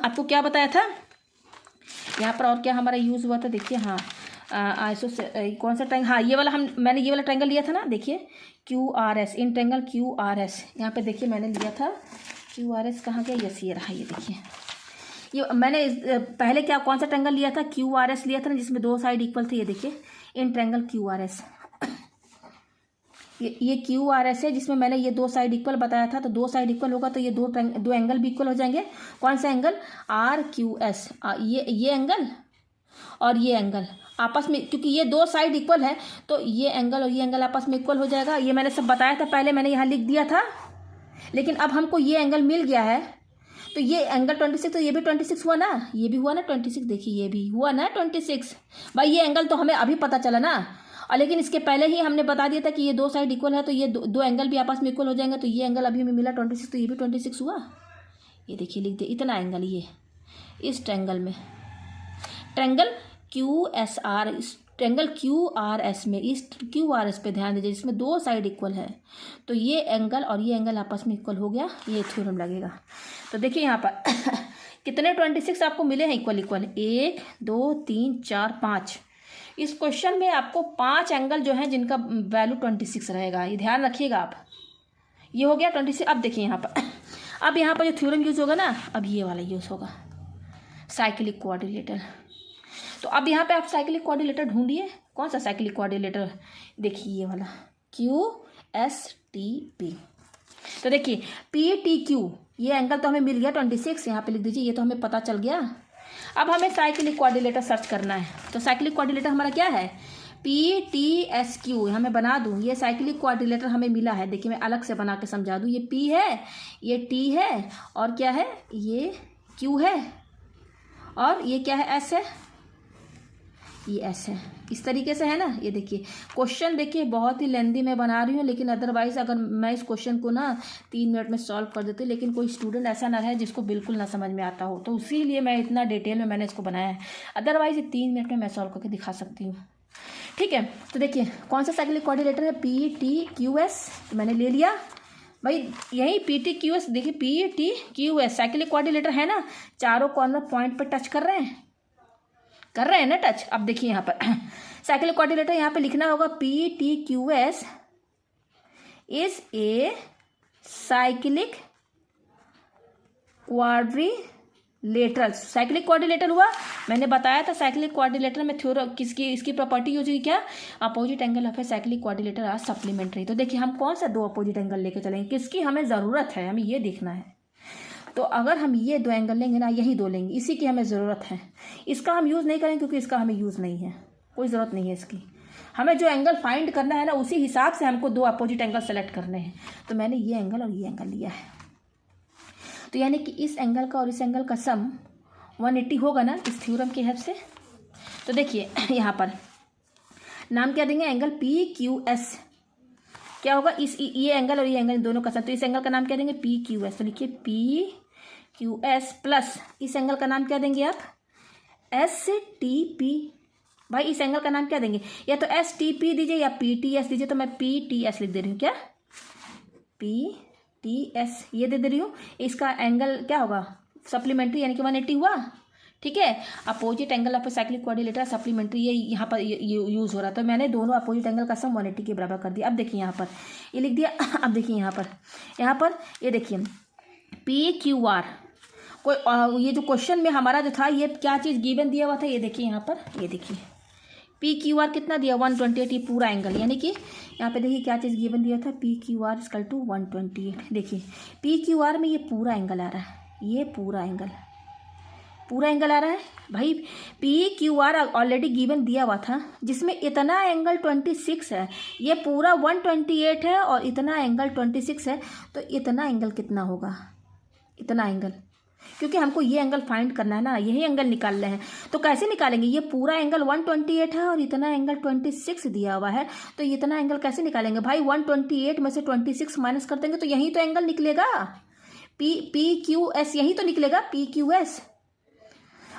आपको क्या बताया था यहाँ पर, और क्या हमारा यूज़ हुआ था, देखिए हाँ आइसो से कौन सा ट्रायंगल, हाँ ये वाला मैंने ये वाला ट्रायंगल लिया था ना, देखिए Q R S, in triangle Q R S, यहाँ पे देखिए मैंने लिया था क्यू आर एस, कहाँ गया, यस ये रहा, ये देखिए ये मैंने पहले क्या कौन सा ट्रायंगल लिया था, क्यू आर एस लिया था ना, जिसमें दो साइड इक्वल थे, ये देखिए in triangle Q R S, ये क्यू आर एस है जिसमें मैंने ये दो साइड इक्वल बताया था, तो दो साइड इक्वल होगा तो ये दो एंगल भी इक्वल हो जाएंगे, कौन सा एंगल, आर क्यू एस, ये एंगल और ये एंगल आपस में, क्योंकि ये दो साइड इक्वल है तो ये एंगल और ये एंगल आपस में इक्वल हो जाएगा, ये मैंने सब बताया था पहले, मैंने यहाँ लिख दिया था, लेकिन अब हमको ये एंगल मिल गया है, तो ये एंगल 26 तो ये भी 26 हुआ ना, ये भी हुआ ना 26, देखिए ये भी हुआ ना 26, भाई ये एंगल तो हमें अभी पता चला ना, और लेकिन इसके पहले ही हमने बता दिया था कि ये दो साइड इक्वल है तो ये दो एंगल भी आपस में इक्वल हो जाएंगे, तो ये एंगल अभी हमें मिला 26 तो ये भी 26 हुआ, ये देखिए लिख दे इतना एंगल, ये इस ट्रायंगल में ट्रायंगल क्यू एस आर, इस ट्रायंगल क्यू आर एस में, इस क्यू आर एस पे ध्यान दीजिए जिसमें दो साइड इक्वल है, तो ये एंगल और ये एंगल आपस में इक्वल हो गया, ये थ्योरम लगेगा। तो देखिए यहाँ पर कितने 26 आपको मिले हैं इक्वल, 1 2 3 4 5, इस क्वेश्चन में आपको 5 एंगल जो हैं जिनका वैल्यू 26 रहेगा, ये ध्यान रखिएगा आप, ये हो गया 26। अब देखिए यहाँ पर, अब यहाँ पर जो थ्योरम यूज़ होगा ना, अब ये वाला यूज़ होगा साइक्लिक कोऑर्डिनेटर, तो अब यहाँ पे आप साइक्लिक कोऑर्डिनेटर ढूंढिए, कौन सा साइक्लिक कोऑर्डिनेटर, देखिए ये वाला क्यू एस टी पी, तो देखिए पी टी क्यू, ये एंगल तो हमें मिल गया 26, यहाँ पे लिख दीजिए, ये तो हमें पता चल गया। अब हमें साइक्लिक कोऑर्डिनेटर सर्च करना है। तो साइक्लिक कोऑर्डिनेटर हमारा क्या है, पी टी एस क्यू। यहाँ मैं बना दूँ, ये साइक्लिक कोऑर्डिनेटर हमें मिला है। देखिए मैं अलग से बना के समझा दूँ, ये पी है, ये टी है, और क्या है, ये क्यू है, और ये क्या है, एस है, ये एस है। इस तरीके से है ना। ये देखिए क्वेश्चन, देखिए बहुत ही लेंदी मैं बना रही हूँ, लेकिन अदरवाइज़ अगर मैं इस क्वेश्चन को ना 3 मिनट में सॉल्व कर देती, लेकिन कोई स्टूडेंट ऐसा ना है जिसको बिल्कुल ना समझ में आता हो, तो इसीलिए मैं इतना डिटेल में मैंने इसको बनाया है। अदरवाइज़ 3 मिनट में मैं सॉल्व करके दिखा सकती हूँ। ठीक है, तो देखिए कौन सा साइक्लिक कोऑर्डिनेटर है, पी टी क्यू एस, तो मैंने ले लिया भाई यही पी टी क्यू एस। देखिए P T Q S cyclic coordinator है ना, चारों कॉर्नर पॉइंट पर टच कर रहे हैं ना टच। अब देखिए यहाँ पर साइक्लिक कोऑर्डिनेटर यहाँ पे लिखना होगा, P T Q S is a cyclic quadrilateral. Cyclic coordinator हुआ, मैंने बताया था साइक्लिक कोऑर्डिनेटर में थ्योरम किसकी, इसकी प्रॉपर्टी यूज हुई क्या, opposite angle of a cyclic coordinator are supplementary. तो देखिए हम कौन सा 2 अपोजिट एंगल लेके चलेंगे, किसकी हमें ज़रूरत है, हमें ये देखना है। तो अगर हम ये 2 एंगल लेंगे ना, यही 2 लेंगे, इसी की हमें ज़रूरत है। इसका हम यूज़ नहीं करेंगे क्योंकि इसका हमें यूज़ नहीं है, कोई ज़रूरत नहीं है इसकी। हमें जो एंगल फाइंड करना है ना, उसी हिसाब से हमको 2 अपोजिट एंगल सेलेक्ट करने हैं। तो मैंने ये एंगल और ये एंगल लिया है, तो यानी कि इस एंगल का और इस एंगल का सम 180 होगा ना इस थ्योरम की हेल्प से। तो देखिए यहाँ पर नाम क्या देंगे, एंगल पी क्यू एस क्या होगा, इस ये एंगल और ये एंगल दोनों का सम, तो इस एंगल का नाम क्या देंगे, पी क्यू एस। तो लिखिए पी क्यू एस प्लस इस एंगल का नाम क्या देंगे आप, एस टी पी। भाई इस एंगल का नाम क्या देंगे, या तो एस टी पी दीजिए या पी टी एस दीजिए। तो मैं पी टी एस लिख दे रही हूँ, क्या पी टी एस ये दे रही हूँ। इसका एंगल क्या होगा, सप्लीमेंट्री, यानी कि 180 हुआ। ठीक है, opposite angle of cyclic coordinator supplementary, ये यहाँ पर यूज़ हो रहा था। तो मैंने दोनों अपोजिट एंगल का सम 180 के बराबर कर दिया। अब देखिए यहाँ पर ये लिख दिया। अब देखिए यहाँ पर ये देखिए पी क्यू आर, कोई ये जो क्वेश्चन में हमारा जो था, ये क्या चीज़ गिवन दिया हुआ था, ये देखिए यहाँ पर, ये देखिए पी क्यू आर कितना दिया 128, ये पूरा एंगल, यानी कि यहाँ पे देखिए क्या चीज़ गिवन दिया था, P Q R equal to 128। देखिए पी क्यू आर में ये पूरा एंगल आ रहा है, ये पूरा एंगल आ रहा है। भाई P Q are already given दिया हुआ था, जिसमें इतना एंगल 26 है, ये पूरा 128 है और इतना एंगल 26 है। तो इतना एंगल कितना होगा, इतना एंगल, क्योंकि हमको ये एंगल फाइंड करना है ना, यही एंगल निकाल रहे हैं। तो कैसे निकालेंगे, ये पूरा एंगल 128 है और इतना एंगल 26 दिया हुआ है, तो इतना एंगल कैसे निकालेंगे भाई, 128 में से 26 माइनस कर देंगे तो यही तो एंगल निकलेगा, पी क्यू एस, यही तो निकलेगा पी क्यू एस।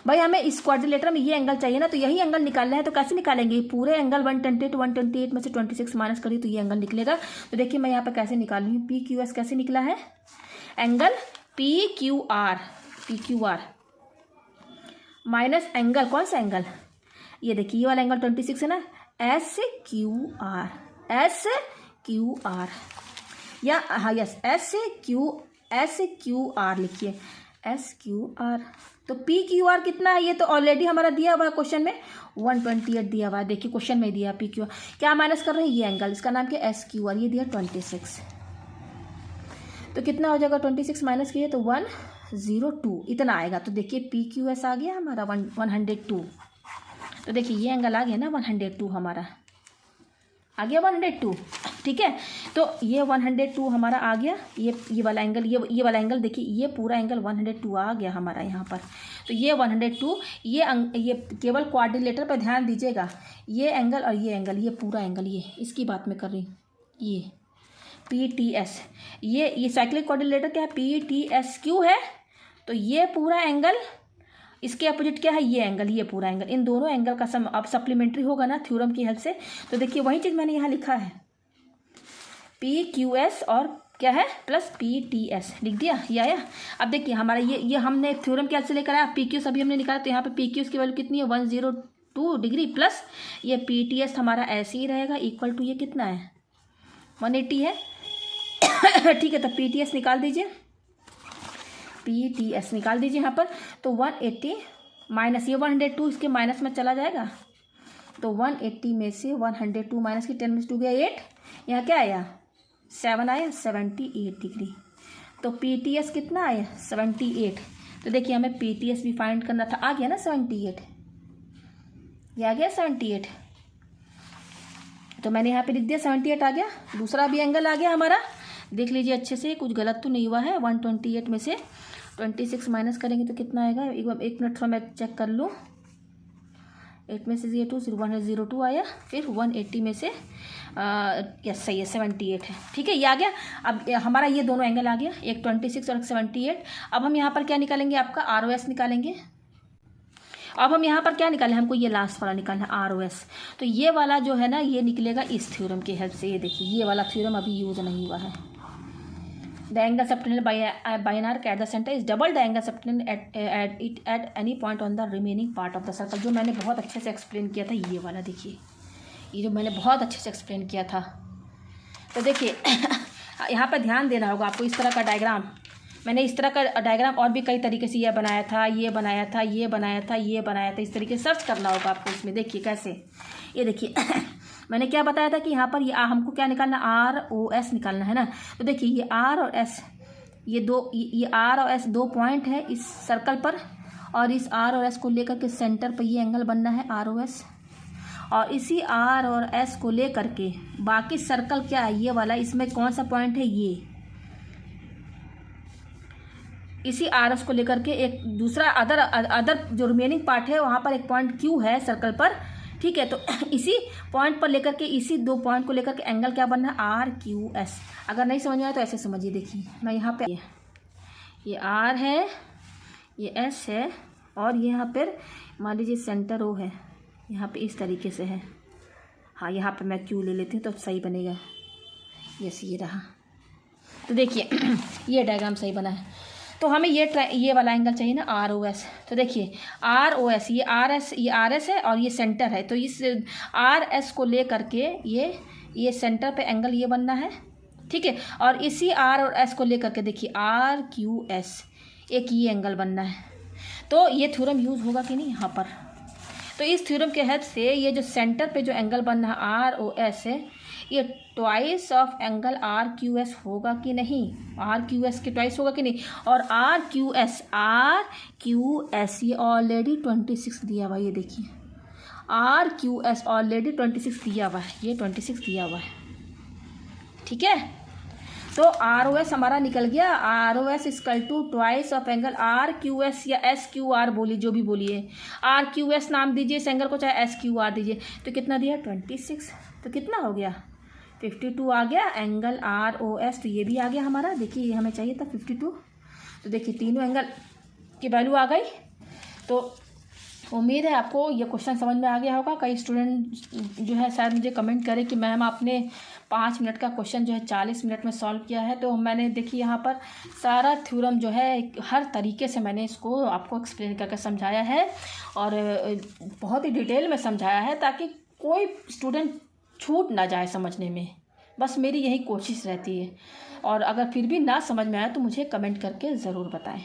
भाई हमें इस क्वाड्रिलेटर में ये एंगल चाहिए ना, तो यही एंगल निकालना है। तो कैसे निकालेंगे, पूरे एंगल 128 में से 26 माइनस करिए तो ये एंगल निकलेगा। तो देखिए मैं यहाँ पर कैसे निकाल रही हूँ, पी क्यू एस कैसे निकला है, angle P Q are minus angle, कौन सा एंगल, ये देखिए ये वाला एंगल 26 है ना, एस क्यू आर या हाँ यस एस क्यू आर लिखिए, एस क्यू आर। तो पी क्यू आर कितना है, ये तो ऑलरेडी हमारा दिया हुआ है क्वेश्चन में, 128 दिया हुआ है। देखिए क्वेश्चन में दिया पी क्यू आर, क्या माइनस कर रहे हैं, ये एंगल, इसका नाम क्या, एस क्यू आर, ये दिया 26। तो कितना हो जाएगा, 26 माइनस किए तो 102 इतना आएगा। तो देखिए पी क्यू एस आ गया हमारा 102। तो देखिए ये एंगल आ गया ना 102, हमारा आ गया 102। ठीक है, तो ये 102 हमारा आ गया, ये वाला एंगल, ये वाला एंगल देखिए, ये पूरा एंगल 102 आ गया हमारा यहाँ पर। तो ये 102, ये केवल क्वाड्रिलेटर पर ध्यान दीजिएगा, ये एंगल और ये एंगल, ये पूरा एंगल, ये इसकी बात मैं कर रही हूँ, ये पी टी एस, ये साइक्लिक कोऑर्डिनेटर क्या है, पी टी एस क्यू है। तो ये पूरा एंगल, इसके अपोजिट क्या है, ये एंगल, ये पूरा एंगल, इन दोनों एंगल का सम अब सप्लीमेंट्री होगा ना थ्योरम की हेल्प से। तो देखिए वही चीज़ मैंने यहाँ लिखा है, पी क्यू एस और क्या है प्लस पी टी एस लिख दिया, ये आया। अब देखिए हमारा ये हमने थ्योरम की हेल्प से लेकर आया, पी क्यू सभी हमने निकाला। तो यहाँ पे पी क्यू की वैल्यू कितनी है, 102 डिग्री, प्लस ये पी टी एस हमारा ऐसे ही रहेगा, इक्वल टू ये कितना है, 180 है। ठीक है, तो पी टी एस निकाल दीजिए, पी टी एस निकाल दीजिए यहाँ पर। तो 180 माइनस ये 102 इसके माइनस में चला जाएगा, तो 180 में से 102 माइनस की 10 में से 2 गया 8, यहाँ क्या आया 7 आया 78 डिग्री। तो PTS कितना आया 78। तो देखिए हमें PTS भी फाइंड करना था, आ गया ना 78, ये आ गया 78। तो मैंने यहाँ पे लिख दिया 78 आ गया। दूसरा भी एंगल आ गया हमारा, देख लीजिए अच्छे से, कुछ गलत तो नहीं हुआ है। 128 में से 26 माइनस करेंगे तो कितना आएगा, एक मिनट थोड़ा मैं चेक कर लूँ। 8 में से 0 2 1 02 आया। फिर 180 में से यस सही है 78 है, ठीक है ये आ गया। अब हमारा ये दोनों एंगल आ गया, एक 26 और एक 78। अब हम यहाँ पर क्या निकालेंगे, आपका ROS निकालेंगे। अब हम यहाँ पर क्या निकालें, हमको ये लास्ट वाला निकालना है ROS। तो ये वाला जो है ना, ये निकलेगा इस थ्योरम की हेल्प से। ये देखिए ये वाला थ्योरम अभी यूज़ नहीं हुआ है। The angle subtended bye N arc at the centre is double the angle subtended at any point on the remaining part of the circle. जो मैंने बहुत अच्छे से एक्सप्लेन किया था, ये वाला देखिए, ये जो मैंने बहुत अच्छे से एक्सप्लेन किया था। तो देखिए यहाँ पर ध्यान देना होगा आपको, इस तरह का डायग्राम, मैंने इस तरह का डायग्राम और भी कई तरीके से ये बनाया था, ये बनाया था, ये बनाया था, ये बनाया था। इस तरीके से सर्च करना होगा आपको इसमें। देखिए कैसे, ये देखिए मैंने क्या बताया था कि यहाँ पर ये हमको क्या निकालना, ROS निकालना है ना। तो देखिए ये R और S, ये R और S 2 पॉइंट है इस सर्कल पर, और इस R और S को लेकर के सेंटर पर ये एंगल बनना है ROS। और इसी R और S को लेकर के बाकी सर्कल क्या है, ये वाला, इसमें कौन सा पॉइंट है, ये इसी RS को लेकर के एक दूसरा अदर जो रिमेनिंग पार्ट है, वहाँ पर एक पॉइंट Q है सर्कल पर, ठीक है। तो इसी पॉइंट पर लेकर के, इसी 2 पॉइंट को लेकर के एंगल क्या बनना है, RQS। अगर नहीं समझ में आया तो ऐसे समझिए, देखिए मैं यहाँ पे, ये R है, ये S है, और ये यहाँ पर मान लीजिए सेंटर O है, यहाँ पे इस तरीके से है। हाँ यहाँ पे मैं Q ले लेती हूँ तो सही बनेगा। यस ये रहा। तो देखिए ये डायग्राम सही बना है। तो हमें ये वाला एंगल चाहिए ना ROS। तो देखिए ROS, ये RS है और ये सेंटर है। तो इस RS को ले करके ये सेंटर पे एंगल ये बनना है, ठीक है। और इसी R और S को ले करके देखिए RQS, एक ये एंगल बनना है। तो ये थ्योरम यूज़ होगा कि नहीं यहाँ पर। तो इस थ्योरम के हेल्प से ये जो सेंटर पे जो एंगल बनना है ROS है, ये ट्वाइस ऑफ एंगल RQS होगा कि नहीं, RQS के ट्वाइस होगा कि नहीं। और RQS ये ऑलरेडी 26 दिया हुआ है, ये देखिए RQS ऑलरेडी 26 दिया हुआ है, ये 26 दिया हुआ है, ठीक है। तो ROS हमारा निकल गया, ROS equal to twice of angle RQS या SQR बोलिए, जो भी बोलिए, RQS नाम दीजिए इस एंगल को, चाहे SQR दीजिए। तो कितना दिया 26, तो कितना हो गया 52 आ गया एंगल ROS। तो ये भी आ गया हमारा, देखिए ये हमें चाहिए था 52। तो देखिए तीनों एंगल की वैल्यू आ गई। तो उम्मीद है आपको ये क्वेश्चन समझ में आ गया होगा। कई स्टूडेंट जो है शायद मुझे कमेंट करें कि मैम आपने 5 मिनट का क्वेश्चन जो है 40 मिनट में सॉल्व किया है। तो मैंने देखिए यहाँ पर सारा थ्योरम जो है हर तरीके से मैंने इसको आपको एक्सप्लेन करके समझाया है, और बहुत ही डिटेल में समझाया है, ताकि कोई स्टूडेंट छूट ना जाए समझने में। बस मेरी यही कोशिश रहती है। और अगर फिर भी ना समझ में आए तो मुझे कमेंट करके ज़रूर बताएं।